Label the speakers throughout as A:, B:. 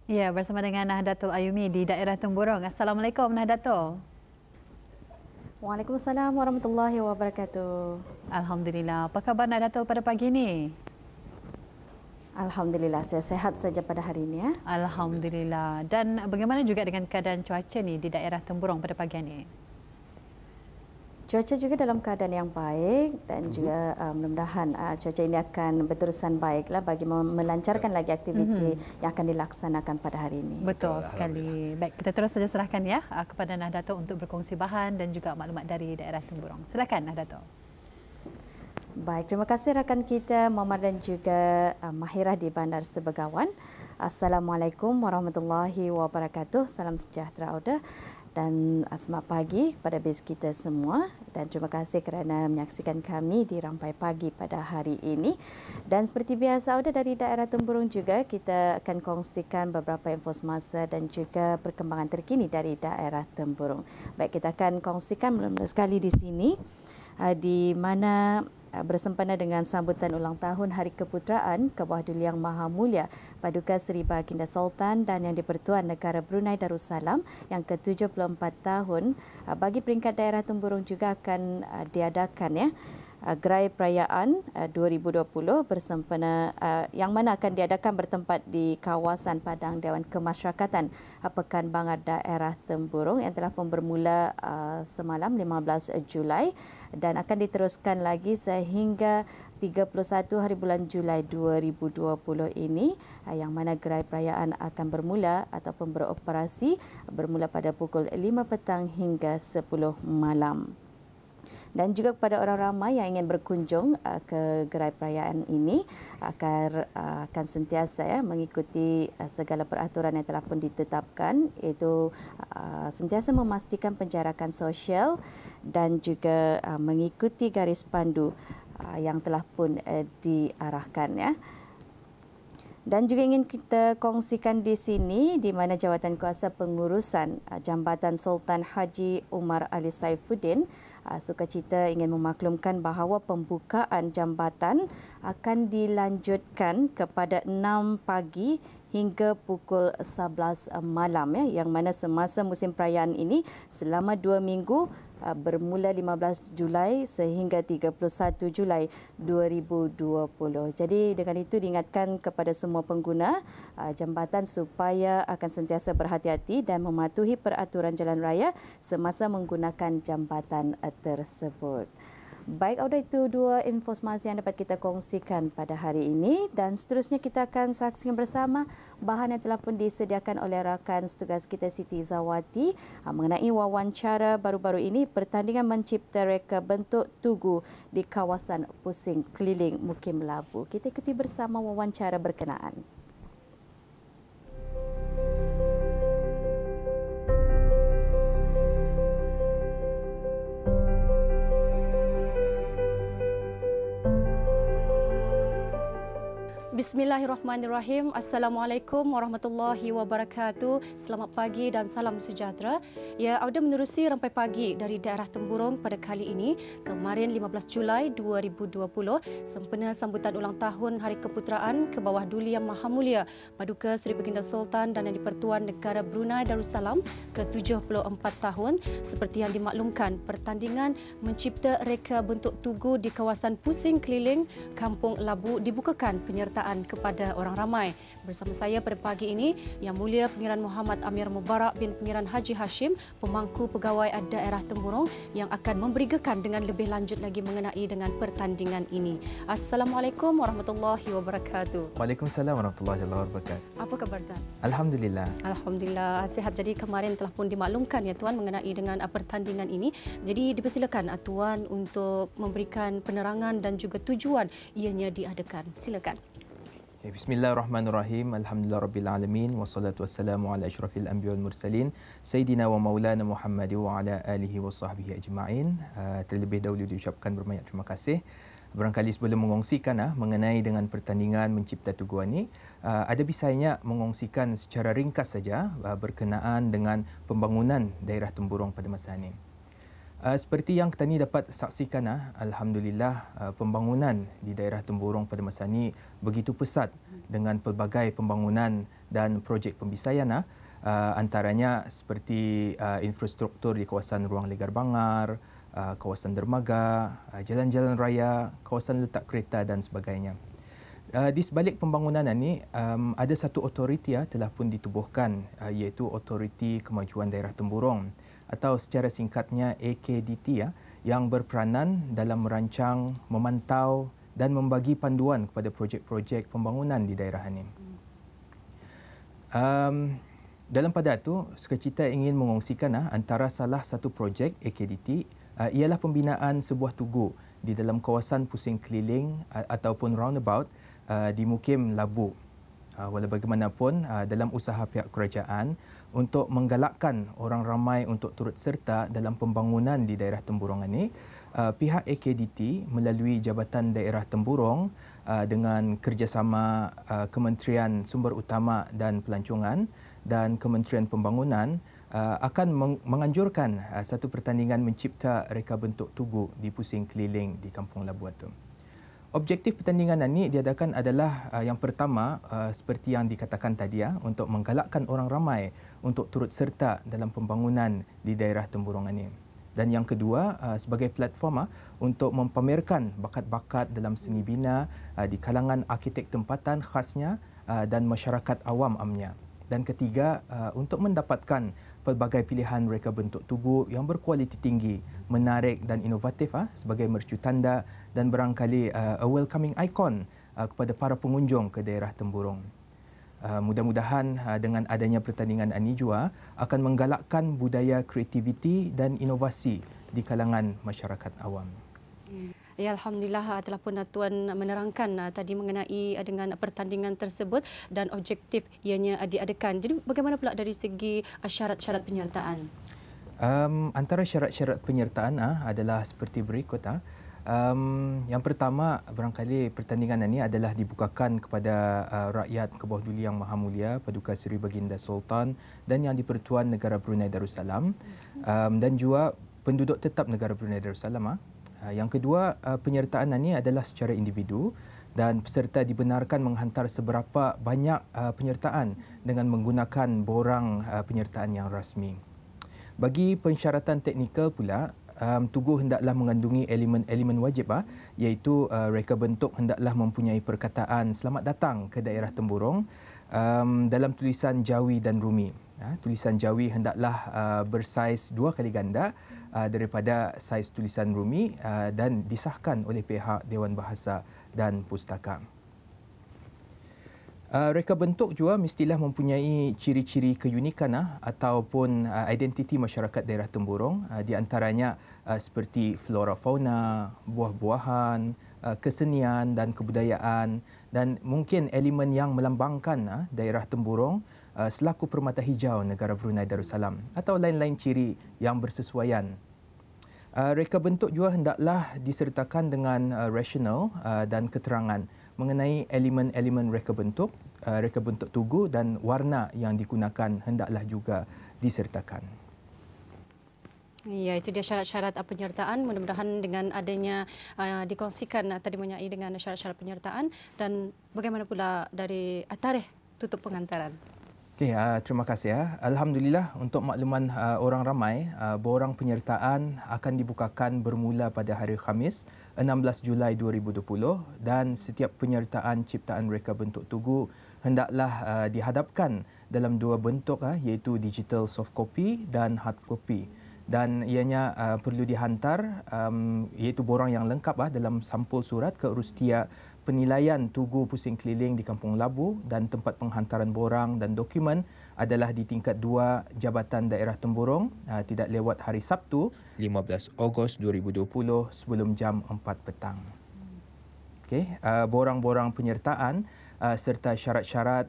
A: Ya, bersama dengan Nahdlatul Ayumi di daerah Temburong. Assalamualaikum Nahdlatul.
B: Waalaikumsalam warahmatullahi wabarakatuh.
A: Alhamdulillah. Apa khabar Nahdlatul pada pagi ini?
B: Alhamdulillah, saya sehat saja pada hari ini.
A: Alhamdulillah. Dan bagaimana juga dengan keadaan cuaca ni di daerah Temburong pada pagi ini?
B: Cuaca juga dalam keadaan yang baik dan juga mudah-mudahan cuaca ini akan berterusan baiklah bagi melancarkan lagi aktiviti yang akan dilaksanakan pada hari ini.
A: Betul sekali. Baik, kita terus saja serahkan ya kepada Nahdlatul untuk berkongsi bahan dan juga maklumat dari daerah Temburong. Silakan Nahdlatul.
B: Baik, terima kasih rakan kita Muhammad dan juga Mahirah di Bandar Sebegawan. Assalamualaikum warahmatullahi wabarakatuh. Salam sejahtera Auda dan selamat pagi kepada base kita semua dan terima kasih kerana menyaksikan kami di Rampai Pagi pada hari ini. Dan seperti biasa Auda, dari daerah Temburong juga kita akan kongsikan beberapa info semasa dan juga perkembangan terkini dari daerah Temburong. Baik, kita akan kongsikan mula-mula sekali di sini di mana bersempena dengan sambutan ulang tahun Hari Keputeraan ke bawah Duli Yang Maha Mulia Paduka Seri Baginda Sultan dan Yang di-Pertuan Negara Brunei Darussalam yang ke-74 tahun, bagi peringkat daerah Temburong juga akan diadakan ya gerai perayaan 2020 bersempena yang mana akan diadakan bertempat di kawasan Padang Dewan Kemasyarakatan Pekan Bangar Daerah Temburong yang telah pun bermula semalam 15 Julai dan akan diteruskan lagi sehingga 31 hari bulan Julai 2020 ini, yang mana gerai perayaan akan bermula ataupun beroperasi bermula pada pukul 5 petang hingga 10 malam. Dan juga kepada orang ramai yang ingin berkunjung ke gerai perayaan ini akan sentiasa mengikuti segala peraturan yang telah pun ditetapkan, iaitu sentiasa memastikan penjarakan sosial dan juga mengikuti garis pandu yang telah pun diarahkan ya. Dan juga ingin kita kongsikan di sini di mana Jawatan Kuasa Pengurusan Jambatan Sultan Haji Umar Ali Saifuddin sukacita ingin memaklumkan bahawa pembukaan jambatan akan dilanjutkan kepada 6 pagi hingga pukul 11 malam ya, yang mana semasa musim perayaan ini selama 2 minggu bermula 15 Julai sehingga 31 Julai 2020. Jadi dengan itu diingatkan kepada semua pengguna jambatan supaya akan sentiasa berhati-hati dan mematuhi peraturan jalan raya semasa menggunakan jambatan tersebut. Baik, Auda, itu dua info semasa yang dapat kita kongsikan pada hari ini dan seterusnya kita akan saksikan bersama bahan yang telah pun disediakan oleh rakan setugas kita Siti Zawati mengenai wawancara baru-baru ini pertandingan mencipta reka bentuk tugu di kawasan Pusing Keliling Mukim Labu. Kita ikuti bersama wawancara berkenaan.
C: Bismillahirrahmanirrahim. Assalamualaikum warahmatullahi wabarakatuh. Selamat pagi dan salam sejahtera. Ya, Auda menerusi Rampai Pagi dari daerah Temburong pada kali ini. Kemarin 15 Julai 2020 sempena sambutan ulang tahun Hari Keputeraan ke bawah Duli Yang Maha Mulia Paduka Seri Baginda Sultan dan Yang di-Pertuan Negara Brunei Darussalam ke-74 tahun. Seperti yang dimaklumkan, pertandingan mencipta reka bentuk tugu di kawasan Pusing Keliling Kampung Labu dibukakan penyertaan kepada orang ramai. Bersama saya pada pagi ini Yang Mulia Pengiran Muhammad Amir Mubarak bin Pengiran Haji Hashim, Pemangku Pegawai Daerah Temburong, yang akan memberikan dengan lebih lanjut lagi mengenai dengan pertandingan ini. Assalamualaikum warahmatullahi wabarakatuh.
D: Waalaikumsalam warahmatullahi wabarakatuh.
C: Apa khabar Tuan?
D: Alhamdulillah.
C: Alhamdulillah sihat. Jadi kemarin telah pun dimaklumkan ya Tuan mengenai dengan pertandingan ini. Jadi dipersilakan Tuan untuk memberikan penerangan dan juga tujuan ianya diadakan. Silakan.
D: Bismillahirrahmanirrahim. Alhamdulillah Alamin. Wassalatu wassalamu ala asyrafil anbiya wal mursalin. Sayyidina wa maulana Muhammad wa ala alihi wa sahbihi ajma'in. Terlebih dahulu diucapkan berbanyak terima kasih. Barangkali sebelum mengongsikan mengenai dengan pertandingan mencipta tugu ini, ada bisanya mengongsikan secara ringkas saja berkenaan dengan pembangunan daerah Temburong pada masa ini. Seperti yang kita ni dapat saksikan, alhamdulillah pembangunan di daerah Temburong pada masa ini begitu pesat dengan pelbagai pembangunan dan projek pembisaian, antaranya seperti infrastruktur di kawasan Ruang Legar Bangar, kawasan dermaga, jalan-jalan raya, kawasan letak kereta dan sebagainya. Di sebalik pembangunan ini ada satu otoriti telah pun ditubuhkan, iaitu Otoriti Kemajuan Daerah Temburong atau secara singkatnya AKDT, yang berperanan dalam merancang, memantau dan membagi panduan kepada projek-projek pembangunan di daerah ini. Dalam pada itu, sukacita ingin mengongsikan antara salah satu projek AKDT ialah pembinaan sebuah tugu di dalam kawasan pusing keliling ataupun roundabout di Mukim Labu. Walau bagaimanapun, dalam usaha pihak kerajaan untuk menggalakkan orang ramai untuk turut serta dalam pembangunan di daerah Temburong ini, pihak AKDT melalui Jabatan Daerah Temburong dengan kerjasama Kementerian Sumber Utama dan Pelancongan dan Kementerian Pembangunan akan menganjurkan satu pertandingan mencipta reka bentuk tugu di pusing keliling di Kampung Labu itu. Objektif pertandingan ini diadakan adalah yang pertama, seperti yang dikatakan tadi, untuk menggalakkan orang ramai untuk turut serta dalam pembangunan di daerah Temburong ini. Dan yang kedua, sebagai platform untuk mempamerkan bakat-bakat dalam seni bina di kalangan arkitek tempatan khasnya dan masyarakat awam amnya. Dan ketiga, untuk mendapatkan pelbagai pilihan reka bentuk tugu yang berkualiti tinggi, menarik dan inovatif sebagai mercu tanda dan barangkali a welcoming icon kepada para pengunjung ke daerah Temburong. Mudah-mudahan dengan adanya pertandingan ini juga akan menggalakkan budaya kreativiti dan inovasi di kalangan masyarakat awam.
C: Ya, alhamdulillah telah pun Tuan menerangkan tadi mengenai dengan pertandingan tersebut dan objektif ianya diadakan. Jadi bagaimana pula dari segi syarat-syarat penyertaan?
D: Antara syarat-syarat penyertaan adalah seperti berikut. Yang pertama, barangkali pertandingan ini adalah dibukakan kepada rakyat ke bawah duli Yang Maha Mulia Paduka Seri Baginda Sultan dan Yang di-Pertuan Negara Brunei Darussalam dan juga penduduk tetap negara Brunei Darussalam. Yang kedua, penyertaan ini adalah secara individu dan peserta dibenarkan menghantar seberapa banyak penyertaan dengan menggunakan borang penyertaan yang rasmi. Bagi pensyaratan teknikal pula, tugu hendaklah mengandungi elemen-elemen wajib, iaitu reka bentuk hendaklah mempunyai perkataan selamat datang ke daerah Temburong dalam tulisan Jawi dan Rumi. Tulisan Jawi hendaklah bersaiz 2 kali ganda daripada saiz tulisan Rumi dan disahkan oleh pihak Dewan Bahasa dan Pustaka. Reka bentuk juga mestilah mempunyai ciri-ciri keunikan ataupun identiti masyarakat daerah Temburong, di antaranya seperti flora fauna, buah-buahan, kesenian dan kebudayaan dan mungkin elemen yang melambangkan daerah Temburong selaku permata hijau negara Brunei Darussalam atau lain-lain ciri yang bersesuaian. Reka bentuk juga hendaklah disertakan dengan rasional dan keterangan mengenai elemen-elemen reka bentuk tugu dan warna yang digunakan hendaklah juga disertakan.
C: Ya, itu dia syarat-syarat penyertaan. Mudah-mudahan dengan adanya dikongsikan tadi mengenai dengan syarat-syarat penyertaan dan bagaimana pula dari tarikh tutup pengantaran.
D: Okey, terima kasih. Alhamdulillah, untuk makluman orang ramai, borang penyertaan akan dibukakan bermula pada hari Khamis 16 Julai 2020 dan setiap penyertaan ciptaan reka bentuk tugu hendaklah dihadapkan dalam dua bentuk, iaitu digital soft copy dan hard copy. Dan ianya perlu dihantar iaitu borang yang lengkap dalam sampul surat ke Urustia Penilaian Tugu Pusing Keliling di Kampung Labu dan tempat penghantaran borang dan dokumen adalah di tingkat 2 Jabatan Daerah Temburong tidak lewat hari Sabtu 15 Ogos 2020 sebelum jam 4 petang. Okey, borang-borang penyertaan serta syarat-syarat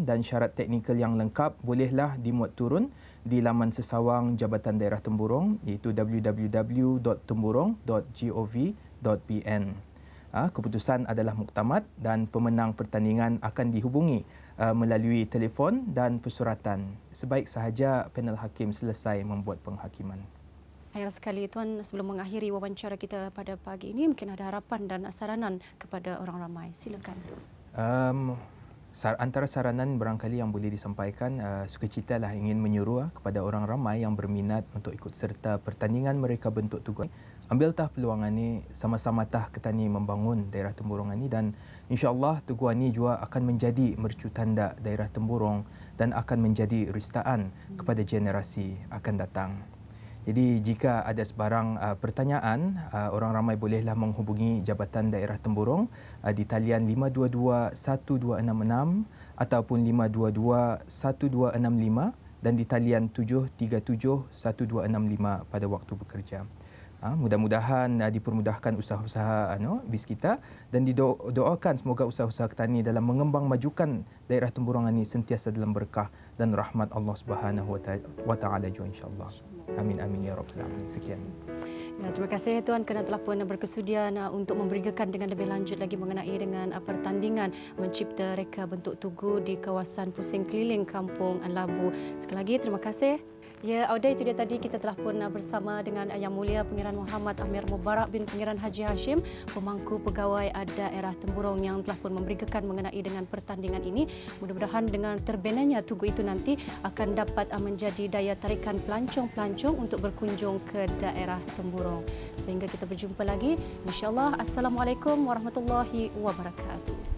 D: dan syarat teknikal yang lengkap bolehlah dimuat turun di laman sesawang Jabatan Daerah Temburong iaitu www.temburong.gov.pn. Keputusan adalah muktamad dan pemenang pertandingan akan dihubungi melalui telefon dan persuratan sebaik sahaja panel hakim selesai membuat penghakiman.
C: Akhir sekali Tuan, sebelum mengakhiri wawancara kita pada pagi ini, mungkin ada harapan dan saranan kepada orang ramai. Silakan.
D: Antara saranan barangkali yang boleh disampaikan, sukacitalah ingin menyuruh kepada orang ramai yang berminat untuk ikut serta pertandingan mereka bentuk Tugu. Ambil tah peluang ini, sama-sama tah ketani membangun daerah Temburong ini, dan insya-Allah Tugu ini juga akan menjadi mercu tanda daerah Temburong dan akan menjadi ristaan kepada generasi akan datang. Jadi jika ada sebarang pertanyaan, orang ramai bolehlah menghubungi Jabatan Daerah Temburong di talian 522-1266 ataupun 522-1265 dan di talian 737-1265 pada waktu bekerja. Mudah-mudahan dipermudahkan usaha-usaha BIS kita dan didoakan semoga usaha-usaha petani dalam mengembang majukan daerah Temburong ini sentiasa dalam berkah dan rahmat Allah Subhanahu wa taala insya-Allah. Amin amin ya rabbal alamin. Sekian.
C: Ya, terima kasih Tuan kerana telah pun berkesudian untuk memberikan dengan lebih lanjut lagi mengenai dengan pertandingan mencipta reka bentuk Tugu di kawasan Pusing Keliling Kampung Labu. Sekali lagi terima kasih. Ya, Auda, itu dia tadi kita telah pun bersama dengan Yang Mulia Pangeran Muhammad Amir Mubarak bin Pangeran Haji Hashim, pemangku pegawai daerah Temburong yang telah pun memberikan mengenai dengan pertandingan ini. Mudah-mudahan dengan terbinanya Tugu itu nanti akan dapat menjadi daya tarikan pelancong-pelancong untuk berkunjung ke daerah Temburong. Sehingga kita berjumpa lagi. InsyaAllah. Assalamualaikum warahmatullahi wabarakatuh.